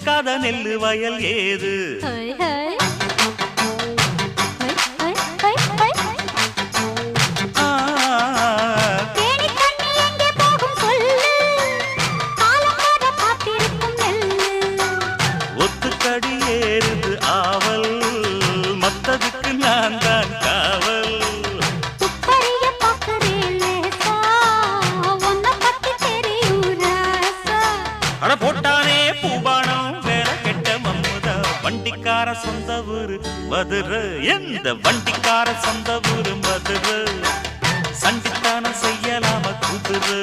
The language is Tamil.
விதைக்காத நெல்லு வயல் ஏது ஒத்துக்கடி ஏறுது ஆவல் மத்ததுக்கு நான் தான் காவல் அட போட்டானே பூபானம் வேற கெட்ட மம்முதா வண்டிக்கார சொந்த ஊரு மதுரை எந்த வண்டிக்கார சொந்த ஊரு மதுரை சண்டித்தானம் செய்யலாம குதிரை